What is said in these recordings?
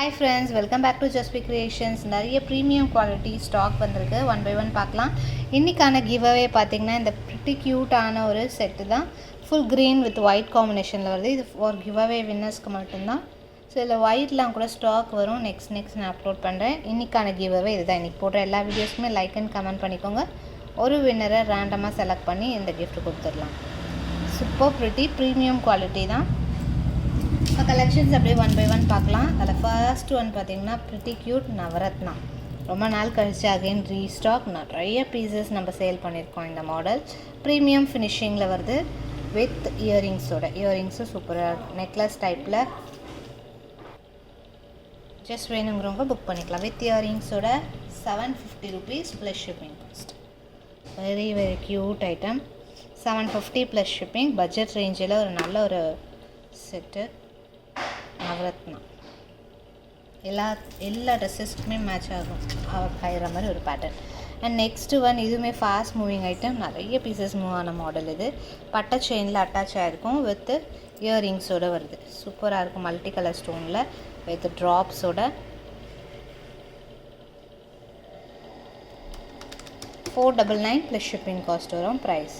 Hi friends, welcome back to Just Be Creations. நிறைய premium quality stock வந்திருக்கு. One by one பார்க்கலாம். இன்றைக்கான giveaway பார்த்திங்கன்னா இந்த ப்ரிட்டி க்யூட்டான ஒரு செட்டு தான். ஃபுல் க்ரீன் வித் ஒயிட் காம்பினேஷனில் வருது. இது ஃபார் கிவ்அவே வின்னர்ஸ்க்கு மட்டும்தான். ஸோ இதில் ஒயிட்லாம் கூட ஸ்டாக் வரும். நெக்ஸ்ட் நான் அப்லோட் பண்ணுறேன். இன்றைக்கான கிவ்அவே இதுதான். இன்றைக்கி போடுற எல்லா வீடியோஸுமே லைக் அண்ட் கமெண்ட் பண்ணிக்கோங்க. ஒரு வின்னரை ரேண்டமாக செலக்ட் பண்ணி இந்த கிஃப்ட் கொடுத்துடலாம். சூப்பர் ப்ரிட்டி ப்ரீமியம் குவாலிட்டி தான். இப்போ கலெக்ஷன்ஸ் அப்படியே ஒன் பை ஒன் பார்க்கலாம். அதில் ஃபர்ஸ்ட் ஒன் பார்த்திங்கன்னா ப்ரிட்டி க்யூட் நவரத்னா. ரொம்ப நாள் கழிச்சு அகைன் ரீஸ்டாக். நிறைய பீசஸ் நம்ம சேல் பண்ணியிருக்கோம். இந்த மாடல் ப்ரீமியம் ஃபினிஷிங்கில் வருது வித் இயரிங்ஸோட. இயரிங்ஸும் சூப்பராக இருக்கும். நெக்லஸ் டைப்பில் ஜஸ்ட் வேணுங்கிறவங்க புக் பண்ணிக்கலாம். வித் இயரிங்ஸோட 750 rupees plus shipping cost. Very very cute item. 750 plus shipping. Budget ரேஞ்சில் ஒரு நல்ல ஒரு செட்டு நவரத்னா. எல்லா ட்ரெஸ்ஸஸ்க்குமே மேட்ச் ஆகும் ஆகிற மாதிரி ஒரு பேட்டர்ன். அண்ட் நெக்ஸ்ட்டு ஒன், இதுவுமே ஃபாஸ்ட் மூவிங் ஐட்டம். நிறைய பீசஸ் மூவ் ஆன மாடல். இது பட்டை செயினில் அட்டாச் ஆகிருக்கும் வித் இயரிங்ஸோடு வருது. சூப்பராக இருக்கும். மல்டி கலர் ஸ்டோனில் வித் ட்ராப்ஸோட. 499 ப்ளஸ் ஷிப்பிங் காஸ்ட் வரும். Price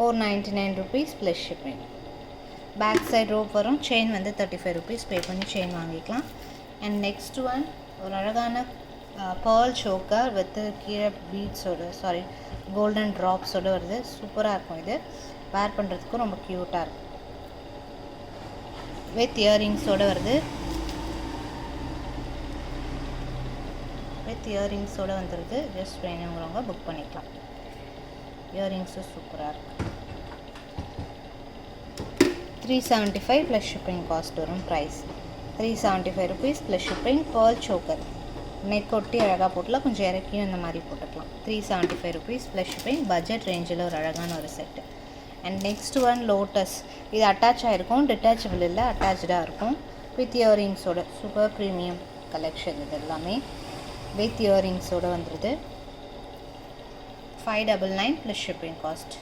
499 rupees plus shipping. Back side rope வரும். செயின் வந்து 35 rupees பே பண்ணி செயின் வாங்கிக்கலாம். அண்ட் நெக்ஸ்ட் ஒன், ஒரு அழகான பேர்ல் சோக்கர் வித் கீழே பீட்ஸோடு கோல்டன் ட்ராப்ஸோடு வருது. சூப்பராக இருக்கும். இது வேர் பண்ணுறதுக்கும் ரொம்ப க்யூட்டாக இருக்கும். வித் இயரிங்ஸோடு வருது. வித் இயரிங்ஸோடு வந்துடுது. ஜஸ்ட் வேணுங்கிறவங்க புக் பண்ணிக்கலாம். இயரிங்ஸும் சூப்பராக இருக்கும். 375 ப்ளஸ் ஷிப்பிங் காஸ்ட் வரும். Price 375 rupees plus shipping. Pearl choker neck ஒட்டி அழகாக போட்டலாம். கொஞ்சம் இறக்கியும் இந்த மாதிரி போட்டுக்கலாம். 375 rupees ப்ளஸ் ஷிப்பிங். பட்ஜெட் ரேஞ்சில் ஒரு அழகான ஒரு set. And next one lotus. இது அட்டாச் ஆகிருக்கும். டிட்டாச்சபிள் இல்லை, அட்டாச்சாக இருக்கும். வித் இயரிங்ஸோட. Super premium collection. இது எல்லாமே வித் இயரிங்ஸோடு வந்துடுது. 599 ப்ளஸ் ஷிப்பிங் காஸ்ட்.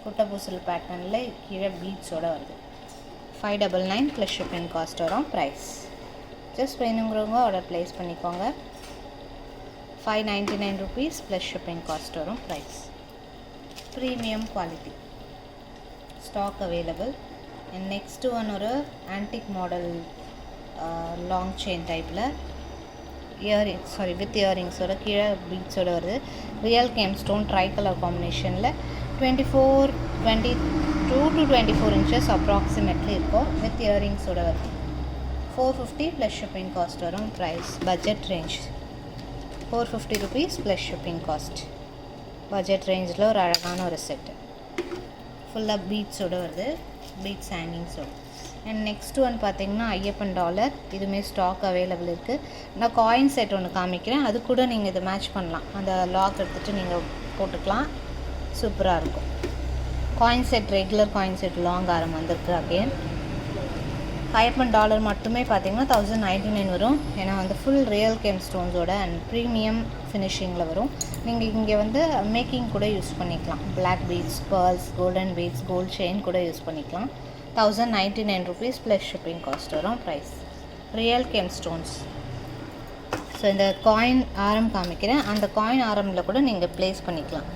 குட்டப்பூசல் பேட்டர்னில் கீழே பீட்ஸோடு வருது. 599 ப்ளஸ் ஷிப்பிங் காஸ்ட் வரும். ப்ரைஸ் ஜஸ்ட் வேணுங்கிறவங்க ஆர்டர் ப்ளேஸ் பண்ணிக்கோங்க. 599 rupees ப்ளஸ் ஷிப்பிங் காஸ்ட் வரும். Price premium quality. Stock available. And next one, ஒரு ஆன்டிக் மாடல் லாங் செயின் டைப்பில் வித் இயரிங்ஸோட கீழே பீட்ஸோடு வருது. Real gem stone tricolour காம்பினேஷனில் 22 to 24 inches அப்ராக்சிமேட்லி இருக்கும். வித் இயரிங்ஸோட வருது. 450 ப்ளஸ் ஷிப்பிங் காஸ்ட் வரும். Price budget range 450 rupees plus shipping cost. Budget ரேஞ்சில் ஒரு அழகான ஒரு செட்டு. ஃபுல்லாக பீட்ஸோடு வருது. பீட்ஸ் ஹேங்கிங்ஸோடு. அண்ட் நெக்ஸ்ட் ஒன் பார்த்திங்கன்னா ஐயப்பன் டாலர். இதுவுமே ஸ்டாக் அவைலபிள் இருக்குது. நான் காயின் செட் ஒன்று காமிக்கிறேன். அது கூட நீங்கள் இதை மேட்ச் பண்ணலாம். அந்த லாக் எடுத்துகிட்டு நீங்கள் போட்டுக்கலாம். சூப்பராக இருக்கும். Coin set, regular coin set long ஆரம் வந்திருக்கு. அகெயின் ஐயப்பன் டாலர் மட்டுமே பார்த்திங்கன்னா 1099 வரும். ஏன்னா வந்து ஃபுல் ரியல் கேம் ஸ்டோன்ஸோட அண்ட் ப்ரீமியம் ஃபினிஷிங்கில் வரும். நீங்கள் இங்கே வந்து மேக்கிங் கூட யூஸ் பண்ணிக்கலாம். Black beads, pearls, golden beads, gold chain கூட யூஸ் பண்ணிக்கலாம். 1099 rupees ப்ளஸ் ஷிப்பிங் காஸ்ட் வரும். Price real gem stones. So இந்த காயின் ஆரம் காமிக்கிறேன். அந்த காயின் ஆரமில் கூட நீங்கள் ப்ளேஸ் பண்ணிக்கலாம்.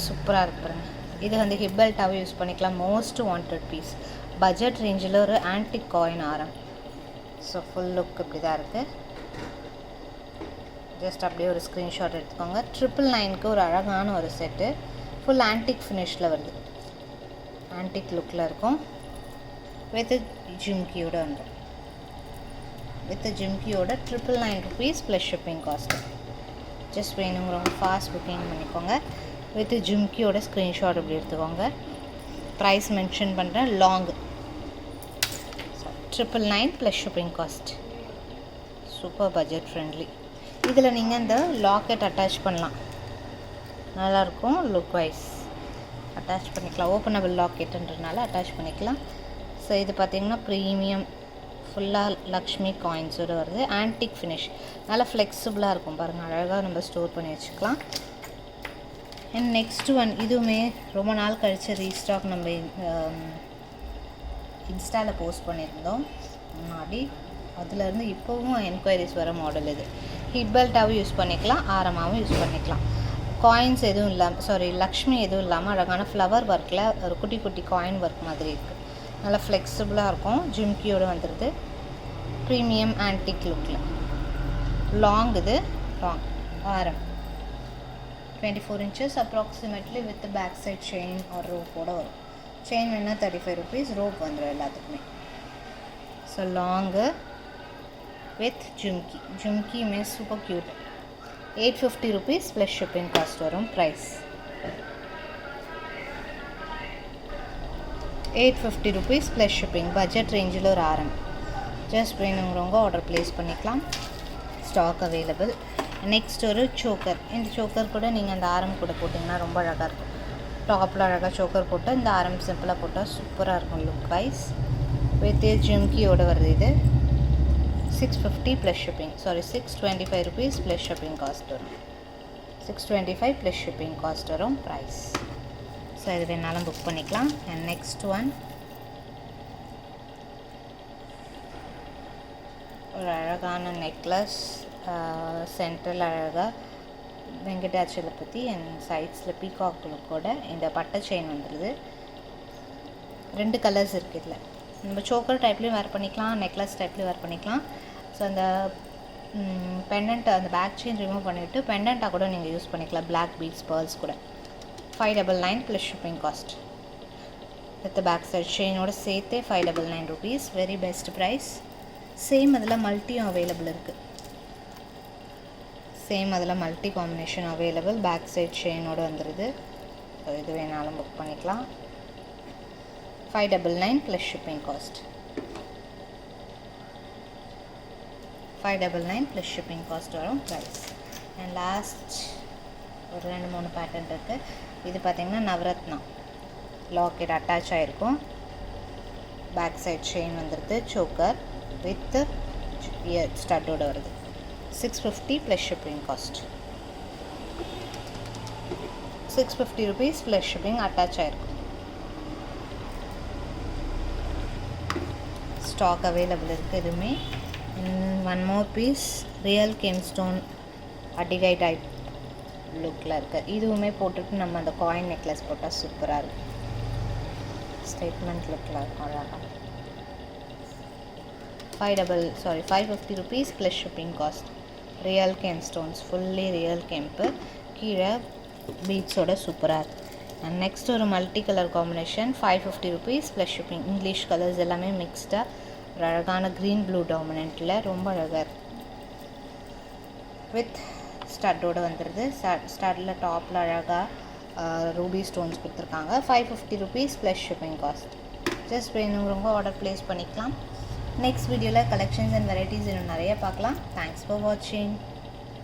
சூப்பராக இருக்குங்க. இது வந்து ஹிப் பெல்ட்டாகவே யூஸ் பண்ணிக்கலாம். Most wanted piece. பட்ஜெட் ரேஞ்சில் ஒரு ஆன்டிக் காயின் ஆரம். ஸோ ஃபுல் லுக் இப்படி தான் இருக்குது. ஜஸ்ட் அப்படியே ஒரு ஸ்க்ரீன்ஷாட் எடுத்துக்கோங்க. 999க்கு ஒரு அழகான ஒரு செட்டு. ஃபுல் ஆன்டிக் ஃபினிஷில் வருது. ஆன்டிக் லுக்கில் இருக்கும். வித் ஜிம்கியோட வந்துடும். வித் ஜிம்கியோட 999 rupees plus shipping cost. Just வேணுங்கிறவங்க ஃபாஸ்ட் புக்கிங் பண்ணிக்கோங்க. வித் ஜிம்கியோட ஸ்க்ரீன்ஷாட் இப்படி எடுத்துக்கோங்க. ப்ரைஸ் மென்ஷன் பண்ணுறேன். Long 999 plus shipping cost. Super budget friendly. இதில் நீங்கள் இந்த லாக்கெட் அட்டாச் பண்ணலாம். நல்லாயிருக்கும். லுக் வைஸ் அட்டாச் பண்ணிக்கலாம். ஓப்பனபிள் லாக்கெட்டுன்றதுனால அட்டாச் பண்ணிக்கலாம். ஸோ இது பார்த்திங்கன்னா ப்ரீமியம் ஃபுல்லாக லக்ஷ்மி காயின்ஸோடு வருது. Antique finish. நல்லா ஃப்ளெக்சிபிளாக இருக்கும். பாருங்கள், அழகாக நம்ம ஸ்டோர் பண்ணி வச்சுக்கலாம். அண்ட் நெக்ஸ்ட் ஒன், இதுவுமே ரொம்ப நாள் கழித்து ரீஸ்டாக். நம்ம இன்ஸ்டாவில் போஸ்ட் பண்ணியிருந்தோம் முன்னாடி. அதுலேருந்து இப்போவும் என்கொயரிஸ் வர மாடல் இது. ஹிப் பெல்ட்டாகவும் யூஸ் பண்ணிக்கலாம், ஆரமாகவும் யூஸ் பண்ணிக்கலாம். காயின்ஸ் எதுவும் இல்லாமல் லக்ஷ்மி எதுவும் இல்லாமல் அழகான ஃப்ளவர் ஒர்க்கில் ஒரு குட்டி குட்டி காயின் ஒர்க் மாதிரி இருக்குது. நல்லா ஃப்ளெக்சிபிளாக இருக்கும். ஜிம்கியோடு வந்துடுது. ப்ரீமியம் ஆன்டிக் லுக்கில். லாங் இது, லாங் ஆரம் 24 inches approximately with the back side chain or rope ஓட வரும். செயின் வேணால் 35 rupees, ரோப் வந்துடும் எல்லாத்துக்குமே. So long with jhumki. Jhumki means super cute. 850 rupees plus shipping cost வரும். Price 850 rupees plus shipping. Budget ரேஞ்சில் ஒரு ஆரம். ஜஸ்ட் வேணுங்கிறவங்க ஆர்டர் ப்ளேஸ் பண்ணிக்கலாம். Stock available. நெக்ஸ்ட் ஒரு சோக்கர். இந்த சோக்கர் கூட நீங்கள் அந்த ஆரம் கூட போட்டிங்கன்னா ரொம்ப அழகாக இருக்கும். டாப்பில் அழகாக சோக்கர் போட்டு இந்த ஆரம் சிம்பிளாக போட்டால் சூப்பராக இருக்கும் லுக் வைஸ். வித் ஜிம்கியோடு வருது இது. 650 plus shipping. 625 rupees plus shipping cost வரும். 625 ப்ளஸ் ஷிப்பிங் காஸ்ட் வரும். ப்ரைஸ். ஸோ இது வேணாலும் புக் பண்ணிக்கலாம். அண்ட் நெக்ஸ்ட் ஒன் ஒரு அழகான நெக்லஸ். சென்ட்ரல் அழகாக வெங்கடாச்சலபதி அண்ட் சைட்ஸில் பீகாக் லுக்கோட இந்த பட்டை செயின் வந்துடுது. 2 கலர்ஸ் இருக்குது இதில். நம்ம சோக்கர் டைப்லேயும் வேர் பண்ணிக்கலாம், நெக்லஸ் டைப்லேயும் வேர் பண்ணிக்கலாம். ஸோ அந்த பெண்டன்ட் அந்த பேக் செயின் ரிமூவ் பண்ணிவிட்டு பெண்டண்ட்டாக கூட நீங்கள் யூஸ் பண்ணிக்கலாம். பிளாக் பீட்ஸ் பேர்ல்ஸ் கூட. 599 plus shipping cost. With back side செயினோட சேர்த்தே 599 rupees. Very best price. Same அதில் மல்ட்டியும் அவைலபிள் இருக்குது. சேம் அதில் multi combination available. Back side செயினோடு வந்துடுது. ஸோ இது வேணாலும் புக் பண்ணிக்கலாம். 599 plus shipping cost. 599 plus shipping cost வரும். ப்ரைஸ். அண்ட் லாஸ்ட் ஒரு 2-3 பேட்டர்ன் இருக்குது. இது பார்த்திங்கன்னா நவரத்னா லாக்கெட் அட்டாச் ஆகிருக்கும். பேக் சைட் செயின் வந்துடுது. சோக்கர் வித் இயர் ஸ்டட்டோடு வருது. 650 plus shipping cost. 650 rupees plus shipping attach ஆகிருக்கும். ஸ்டாக் அவைலபிள் இருக்குது எதுவுமே. One more piece real gemstone அடிகை டைப் லுக்கில் இருக்குது. இதுவுமே போட்டுட்டு நம்ம அந்த காயின் நெக்லஸ் போட்டால் சூப்பராக இருக்கும். ஸ்டேட்மெண்ட் லுக்கில் இருக்கும் அழகாக. 550 rupees plus shipping cost. Real gem stones, fully real கெம்பு. கீழே பீட்ஸோட சூப்பராக இருக்குது. அண்ட் நெக்ஸ்ட் ஒரு multi colour combination. 550 rupees plus shipping. English colours எல்லாமே மிக்ஸ்டாக ஒரு அழகான க்ரீன் ப்ளூ டாமினண்ட்டில் ரொம்ப அழகாக இருக்குது. வித் ஸ்டட்டோடு வந்துடுது. ஸ்டட்டில் டாப்பில் அழகாக ரூபி ஸ்டோன்ஸ் கொடுத்துருக்காங்க. 550 rupees plus shipping cost. Just வேணுங்கிறவங்க ஆர்டர் ப்ளேஸ் பண்ணிக்கலாம். நெக்ஸ்ட் வீடியோவில் கலெக்ஷன்ஸ் அண்ட் வெரைட்டிஸ் இன்னும் நிறைய பார்க்கலாம். தேங்க்ஸ் ஃபார் வாட்சிங்.